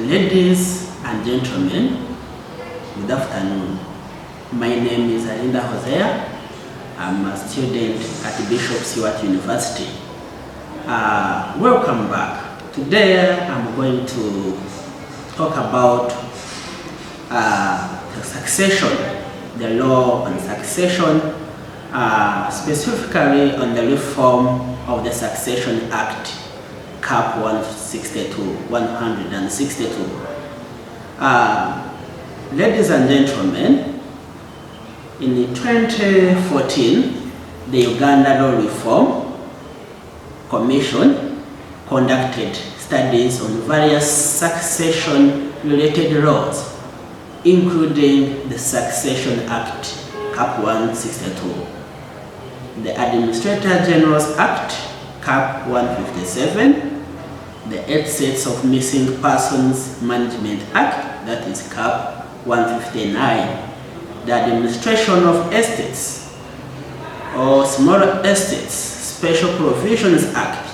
Ladies and gentlemen, good afternoon. My name is Alinda Hosea. I'm a student at Bishop Stewart University. Welcome back. Today I'm going to talk about the succession, the law on succession, specifically on the reform of the Succession Act, Cap 162. Ladies and gentlemen, in 2014, the Uganda Law Reform Commission conducted studies on various succession-related laws, including the Succession Act, Cap 162, the Administrator General's Act, Cap 157, the 8 Sets of Missing Persons Management Act, that is Cap 159, the Administration of Estates or Smaller Estates Special Provisions Act,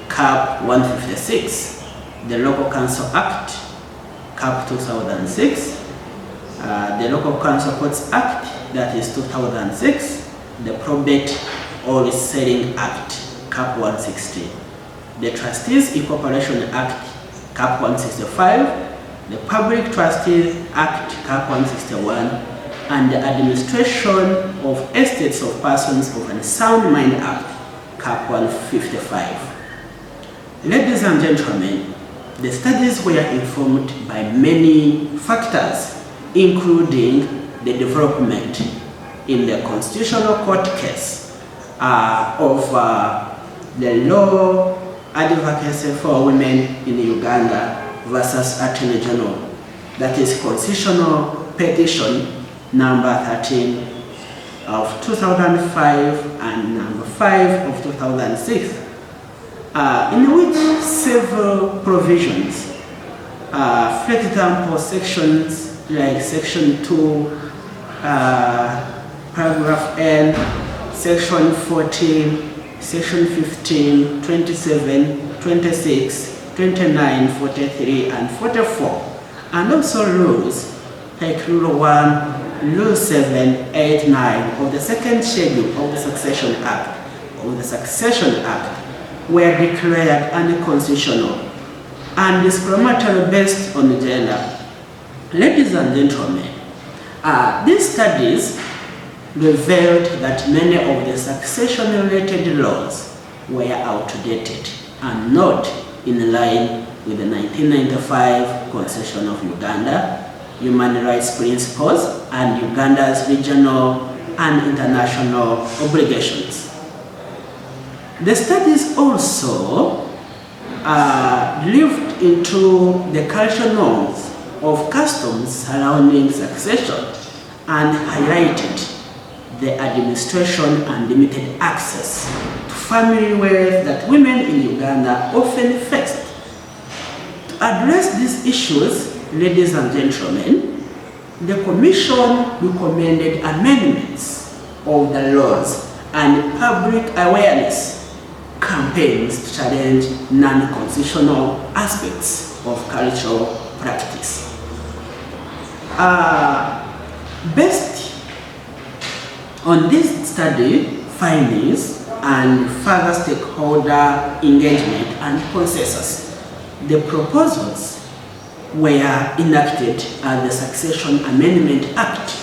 Cap 156, the Local Council Act, Cap 2006, the Local Council Courts Act, that is 2006, the Probate or Reselling Act, Cap 160, the Trustees Incorporation Act, Cap 165, the Public Trustees Act, Cap 161, and the Administration of Estates of Persons of Unsound Mind Act, Cap 155. Ladies and gentlemen, the studies were informed by many factors, including the development in the Constitutional Court case of the law advocacy for women in Uganda versus Attorney General, that is Constitutional Petition number 13 of 2005 and number 5 of 2006, in which several provisions, for example, sections like Section 2, Paragraph N, Section 14, Section 15, 27, 26, 29, 43, and 44, and also rules like Rule 1, Rule 7, 8, 9 of the second schedule of the Succession Act were declared unconstitutional and discriminatory based on gender. Ladies and gentlemen, these studies revealed that many of the succession-related laws were outdated and not in line with the 1995 Constitution of Uganda, human rights principles, and Uganda's regional and international obligations. The studies also lived into the cultural norms of customs surrounding succession and highlighted the administration and limited access to family wealth that women in Uganda often faced. To address these issues, ladies and gentlemen, the Commission recommended amendments of the laws and public awareness campaigns to challenge non-constitutional aspects of cultural practice. Based on this study findings and further stakeholder engagement and consensus, the proposals were enacted as the Succession Amendment Act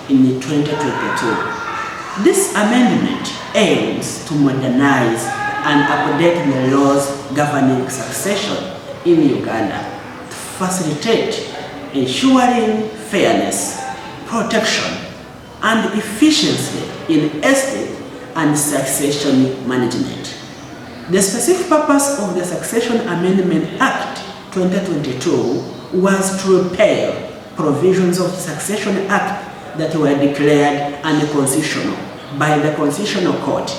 in 2022. This amendment aims to modernize and update the laws governing succession in Uganda to facilitate ensuring fairness, protection, and efficiency in estate and succession management. The specific purpose of the Succession Amendment Act 2022 was to repeal provisions of the Succession Act that were declared unconstitutional by the Constitutional Court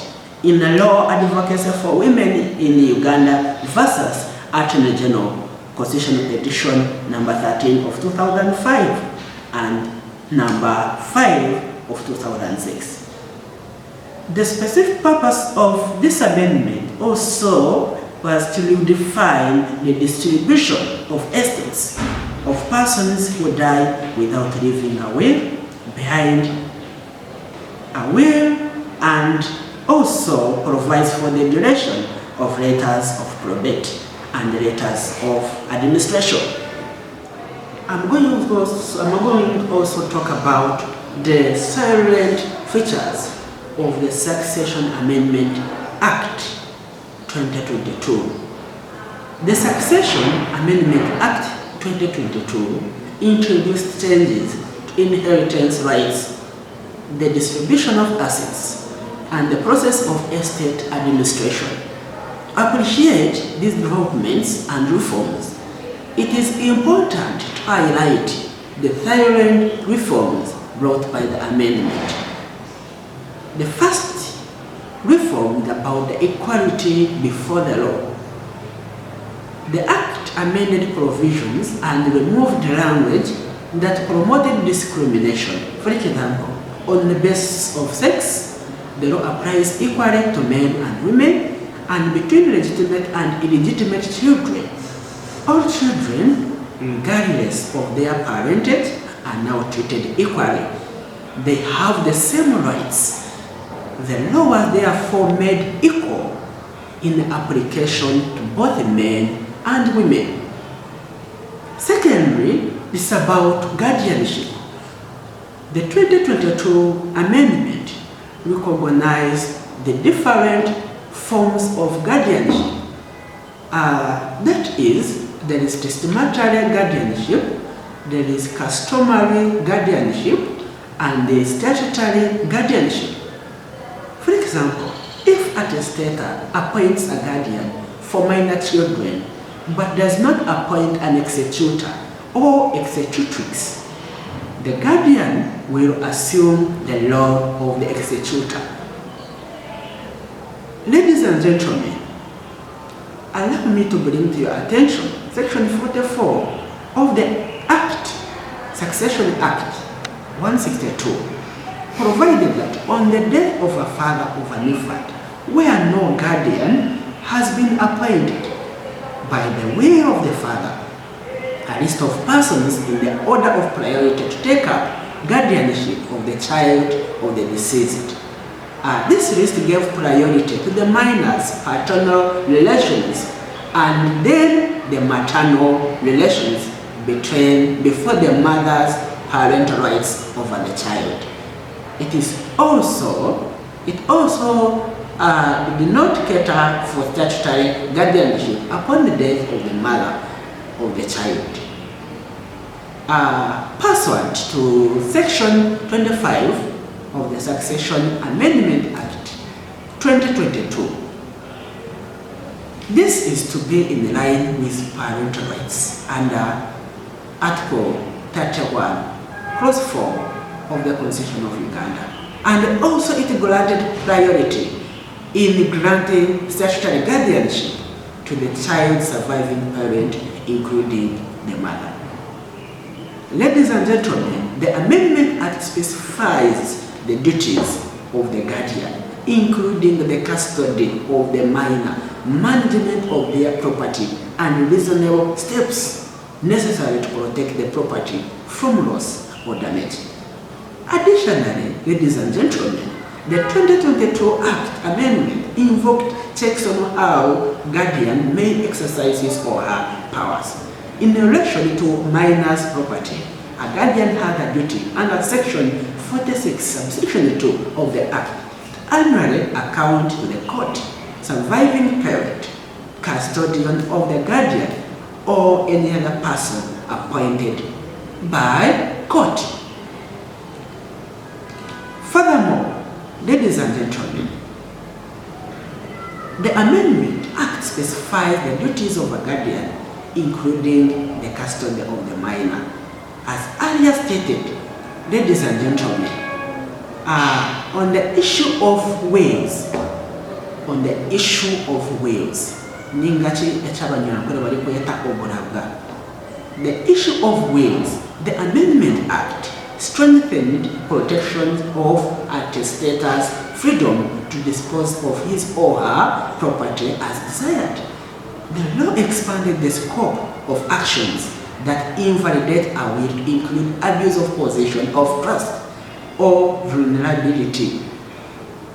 in the law advocacy for women in Uganda versus Attorney General, Constitutional Petition number 13 of 2005 and number 5 of 2006. The specific purpose of this amendment also was to redefine the distribution of estates of persons who die without leaving a will behind a will, and also provides for the duration of letters of probate and letters of administration. I'm going to also talk about the salient features of the Succession Amendment Act 2022. The Succession Amendment Act 2022 introduced changes to inheritance rights, the distribution of assets, and the process of estate administration. To appreciate these developments and reforms, it is important to highlight the salient reforms brought by the amendment. The first reform is about the equality before the law. The Act amended provisions and removed language that promoted discrimination. For example, on the basis of sex, the law applies equally to men and women, and between legitimate and illegitimate children. All children, regardless of their parentage, are now treated equally. They have the same rights. The law was therefore made equal in application to both men and women. Secondly, it's about guardianship. The 2022 amendment recognized the different forms of guardianship. That is, there is testamentary guardianship, there is customary guardianship, and there is statutory guardianship. For example, if a testator appoints a guardian for minor children but does not appoint an executor or executrix, the guardian will assume the role of the executor. Ladies and gentlemen, allow me to bring to your attention Section 44 of the Act, Succession Act 162, provided that on the death of a father of an infant, where no guardian has been appointed, by the will of the father, a list of persons in the order of priority to take up guardianship of the child of the deceased. This list gave priority to the minor's paternal relations and then the maternal relations before the mother's parental rights over the child. It also did not cater for statutory guardianship upon the death of the mother of the child. Pursuant to Section 25 of the Succession Amendment Act 2022, this is to be in line with parental rights under Article 31, Clause 4 of the Constitution of Uganda, and also it granted priority in granting statutory guardianship to the child's surviving parent, including the mother. Ladies and gentlemen, the Amendment Act specifies the duties of the guardian, including the custody of the minor, management of their property, and reasonable steps necessary to protect the property from loss or damage. Additionally, ladies and gentlemen, the 2022 Act amendment invoked checks on how guardian may exercise his or her powers. In relation to minor's property, a guardian has a duty under Section 46, subsection 2 of the Act to annually account to the court, surviving parent, custodian of the guardian, or any other person appointed by court. Furthermore, ladies and gentlemen, the Amendment Act specifies the duties of a guardian, including the custody of the minor. As earlier stated, ladies and gentlemen, on the issue of wills, the issue of wills, the Amendment Act strengthened protections of a testator's freedom to dispose of his or her property as desired. The law expanded the scope of actions that invalidate a will to include abuse of position of trust or vulnerability.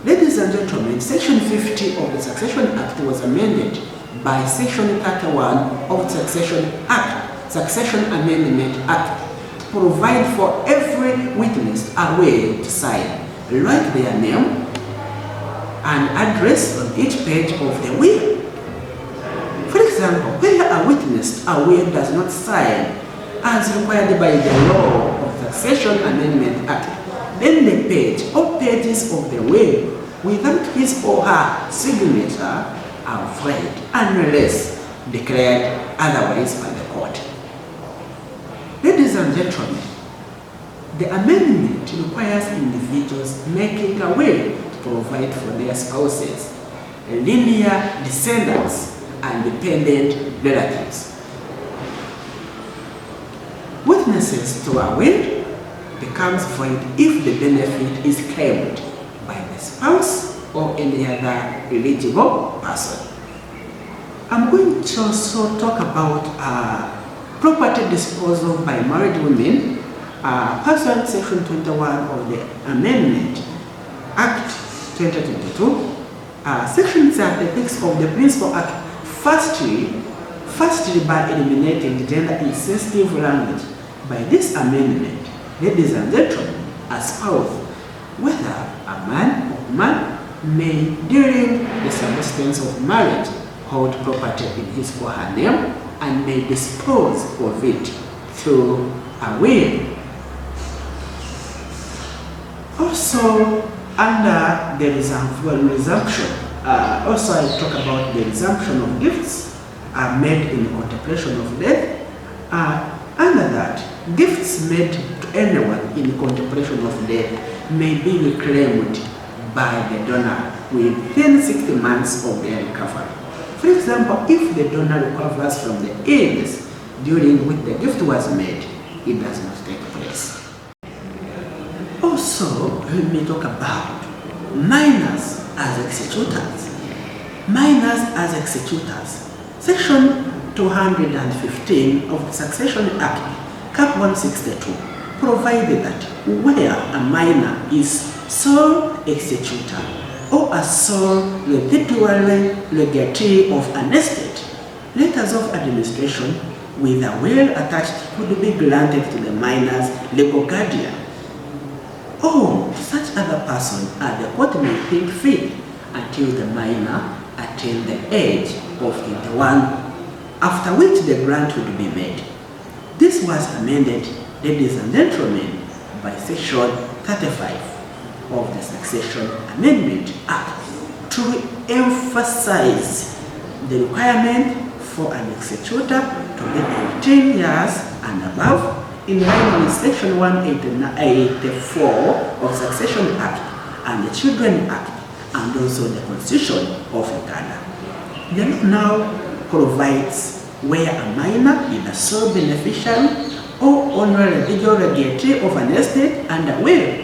Ladies and gentlemen, Section 50 of the Succession Act was amended by Section 31 of the Succession Amendment Act to provide for every witness a way to sign, write their name and address on each page of the will. For example, where a witness a will does not sign as required by the law of the Succession Amendment Act, then the page or pages of the will without his or her signature are void unless declared otherwise by the court. Ladies and gentlemen, the amendment requires individuals making a will to provide for their spouses, linear descendants, and dependent relatives. Witnesses to a will becomes void if the benefit is claimed by the spouse or any other eligible person. I'm going to also talk about property disposal by married women, pursuant Section 21 of the Amendment Act 2022. Section 36 of the Principal Act, firstly by eliminating gender-insensitive language. By this amendment, ladies and gentlemen, a spouse, whether a man or woman, may, during the subsistence of marriage, hold property in his or her name and may dispose of it through a will. Also, under the resumption, also I talk about the resumption of gifts made in contemplation of death. Under that, gifts made to anyone in contemplation of death may be reclaimed by the donor within 60 months of their recovery. For example, if the donor recovers from the illness during which the gift was made, it does not take place. Also, let me talk about minors as executors. Minors as executors. Section 215 of the Succession Act, Cap 162, provided that where a minor is sole executor or a sole residuary legatee of an estate, letters of administration with a will attached could be granted to the minor's legal guardian or such other person as the court may think fit until the minor attains the age of 21, after which the grant would be made. This was amended, ladies and gentlemen, by Section 35 of the Succession Amendment Act to emphasize the requirement for an executor to be 18 years and above, in line with Section 184 of Succession Act and the Children Act, and also the Constitution of Uganda. The law now provides where a minor is a sole beneficiary or honorary legal legatee of an estate and a will,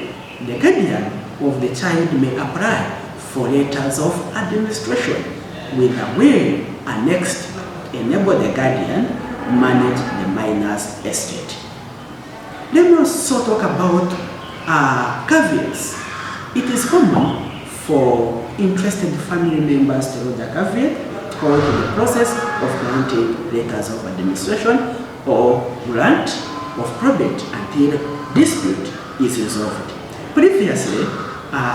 the guardian of the child may apply for letters of administration with a will annexed to enable the guardian manage the minor's estate. Let me also talk about caveats. It is common for interested family members to hold a caveat called the process of granting letters of administration or grant of probate until dispute is resolved. Previously,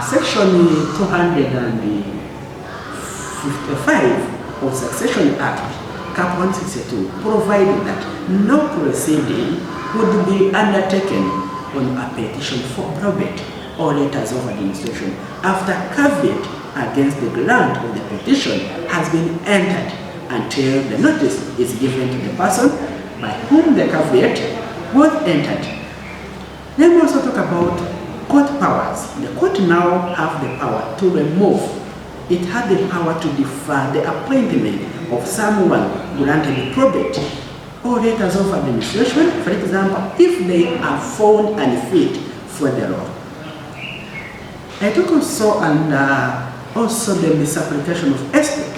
Section 255 of Succession Act, Cap 162, provided that no proceeding would be undertaken on a petition for probate or letters of administration after caveat against the grant of the petition has been entered until the notice is given to the person by whom the caveat was entered. Let me also talk about court powers. The court now have the power to remove. It had the power to defer the appointment of someone granted probate or letters of administration, for example, if they are found unfit for the law. I talk also on also the misapplication of estate.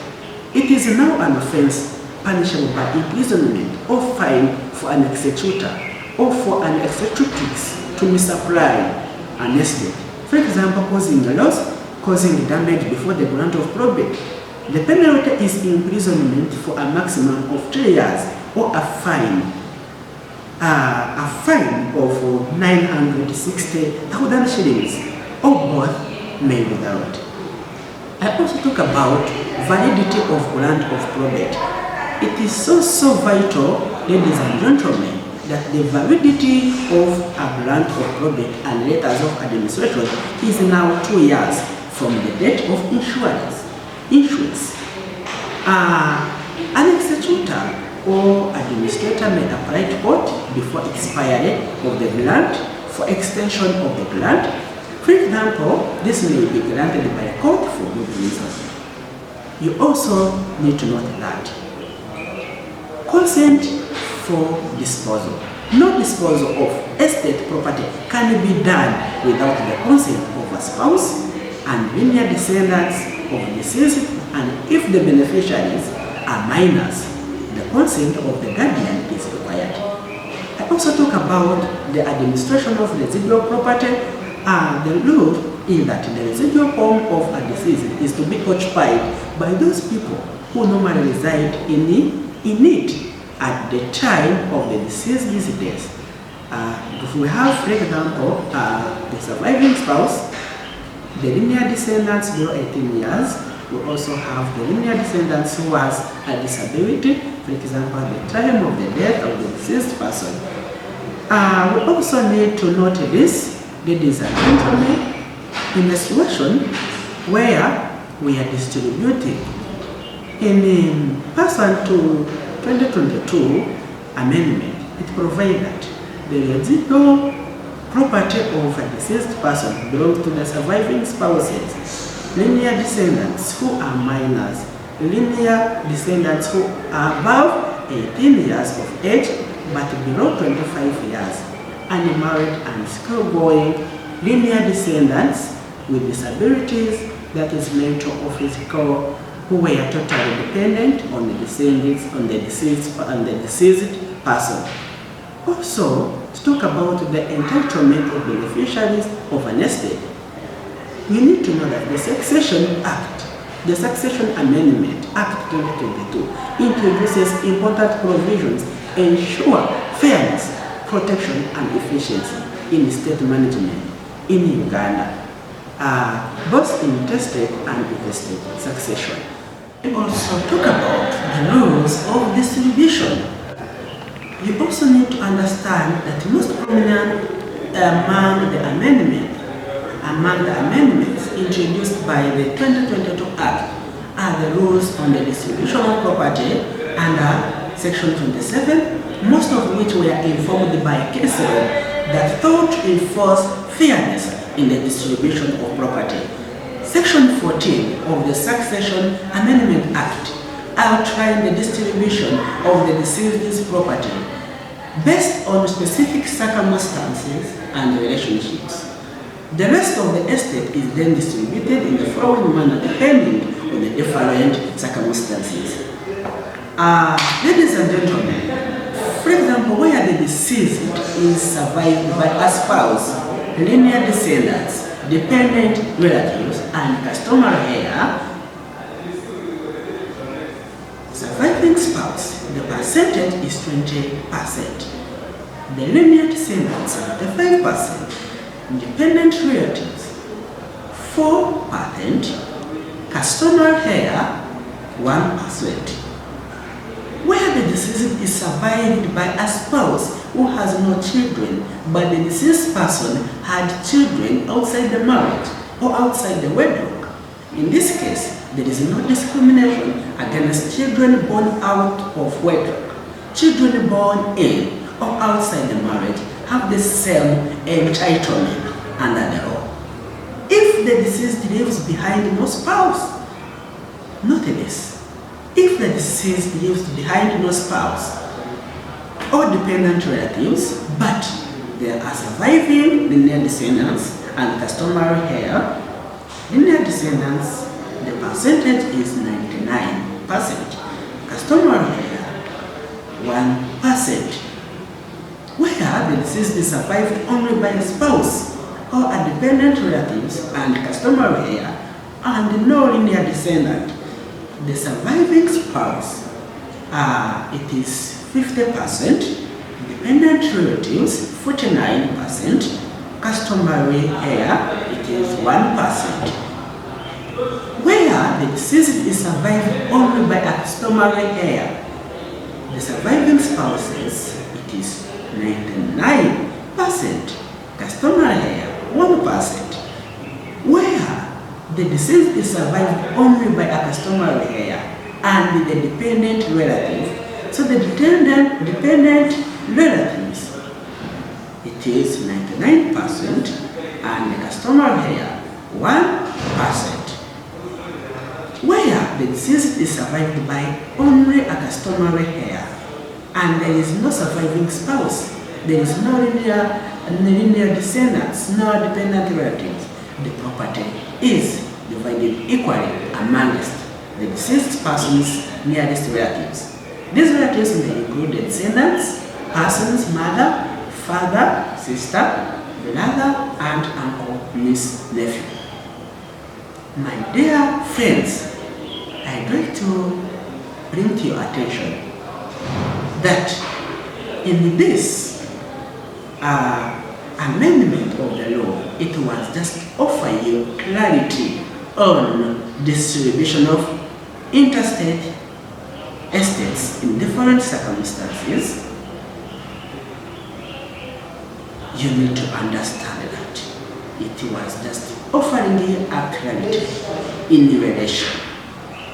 It is now an offense punishable by imprisonment or fine for an executor or for an executrix to misapply an estate. For example, causing a loss, causing damage before the grant of probate. The penalty is imprisonment for a maximum of 3 years or a fine of 960,000 shillings or both may be without. I also talk about validity of grant of probate. It is so vital, ladies and gentlemen, that the validity of a grant of probate and letters of administration is now 2 years from the date of issuance. An executor or administrator may apply to court before expiry of the grant for extension of the grant. For example, this may be granted by a court for good reason. You also need to note that consent for disposal. No disposal of estate property can be done without the consent of a spouse and linear descendants of the deceased, and if the beneficiaries are minors, the consent of the guardian is required. I also talk about the administration of residual property. The rule is that the residual home of a deceased is to be occupied by those people who normally reside in it at the time of the deceased's death. If we have, for example, the surviving spouse, the linear descendants below 18 years, we also have the linear descendants who has a disability, for example, at the time of the death of the deceased person. We also need to note this, ladies and gentlemen, in a situation where we are distributing in person to 2022 amendment, it provides that the residual property of a deceased person belongs to the surviving spouses, linear descendants who are minors, linear descendants who are above 18 years of age but below 25 years, unmarried and school-going, linear descendants with disabilities, that is mental or physical, who were totally dependent on the deceased person. Also, to talk about the entitlement of beneficiaries of an estate, we need to know that the Succession Amendment Act 2022 introduces important provisions ensure fairness, protection, and efficiency in estate management in Uganda, both in intestate and intestate succession. We also talk about the rules of distribution. You also need to understand that most prominent among the amendments introduced by the 2022 Act are the rules on the distribution of property under Section 27, most of which were informed by case law that sought to enforce fairness in the distribution of property. Section 14 of the Succession Amendment Act outlined the distribution of the deceased's property based on specific circumstances and relationships. The rest of the estate is then distributed in the following manner depending on the different circumstances. Ladies and gentlemen, for example, where the deceased is survived by a spouse, linear descendants, dependent relatives, and customary heir, surviving spouse, the percentage is 20%. The linear descendants, 75%. Dependent relatives, 4%. Customary heir, 1%. Where the deceased is survived by a spouse who has no children, but the deceased person had children outside the marriage or outside the wedlock. In this case, there is no discrimination against children born out of wedlock. Children born in or outside the marriage have the same entitlement under the law. If the deceased leaves behind no spouse, note this. If the deceased leaves behind no spouse or dependent relatives, but there are surviving linear descendants and customary heir, linear descendants, the percentage is 99%. Customary heir, deceased is survived only by a spouse or a dependent relatives and customary heir and no linear descendant. The surviving spouse, it is 50%, dependent relatives 49%, customary heir, it is 1%. Where the deceased is survived only by a customary heir, the surviving spouses, it is 99%, customary heir 1%. Where the deceased is survived only by a customary heir and the dependent relative, so the dependent relatives, it is 99% and the customary heir 1%. Where the deceased is survived by only a customary heir and there is no surviving spouse, there is no linear descendants, no dependent relatives, the property is divided equally amongst the deceased person's nearest relatives. These relatives may include the descendants, person's mother, father, sister, brother, aunt, uncle, niece, nephew. My dear friends, I'd like to bring to your attention that in this amendment of the law, it was just offering you clarity on distribution of interstate estates in different circumstances. You need to understand that it was just offering you a clarity in relation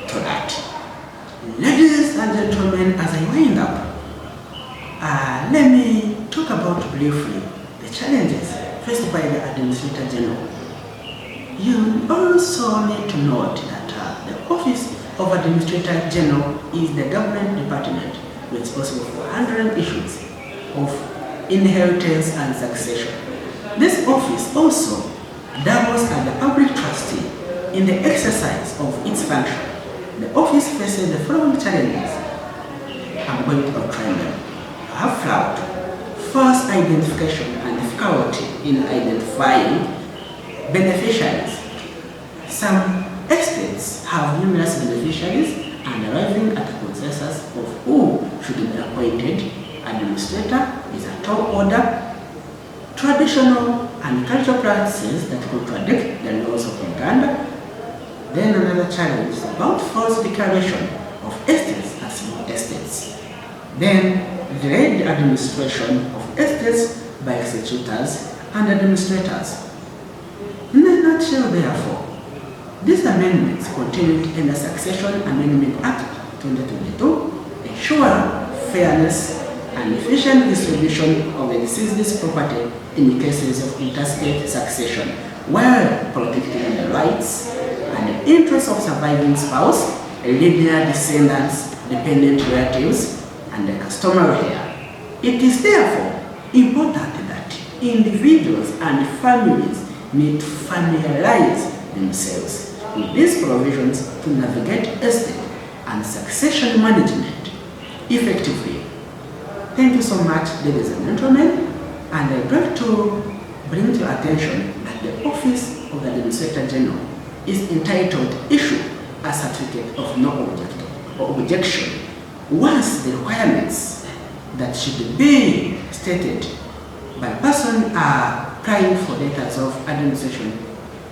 to that. Ladies and gentlemen, as I wind up, let me talk about briefly the challenges faced by the Administrator General. You also need to note that the Office of Administrator General is the government department responsible for handling issues of inheritance and succession. This office also doubles as the public trustee in the exercise of its function. The office faces the following challenges. I'm going to outline them. I have fraud, false identification, and difficulty in identifying beneficiaries. Some estates have numerous beneficiaries, and arriving at a consensus of who should be appointed administrator is a tall order. Traditional and cultural practices that contradict the laws of Uganda. Then another challenge is about false declaration of estates as small estates. Then delayed administration of estates by executors and administrators. In a nutshell, therefore, these amendments contained in the Succession Amendment Act 2022 ensure fairness and efficient distribution of the deceased's property in cases of interstate succession, while protecting the rights and the interests of surviving spouse, linear descendants, dependent relatives, and the customary heir. It is therefore important that individuals and families need to familiarize themselves with these provisions to navigate estate and succession management effectively. Thank you so much, ladies and gentlemen, and I'd like to bring to your attention that the Office of the Administrator General is entitled to issue a certificate of no objection once the requirements that should be stated by person applying for letters of administration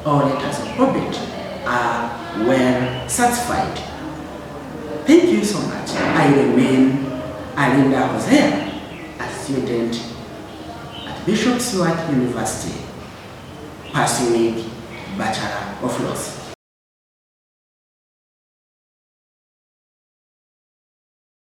or letters of probate are well satisfied. Thank you so much. I remain Alinda Hosea, a student at Bishop Stewart University, pursuing Bachelor of Laws.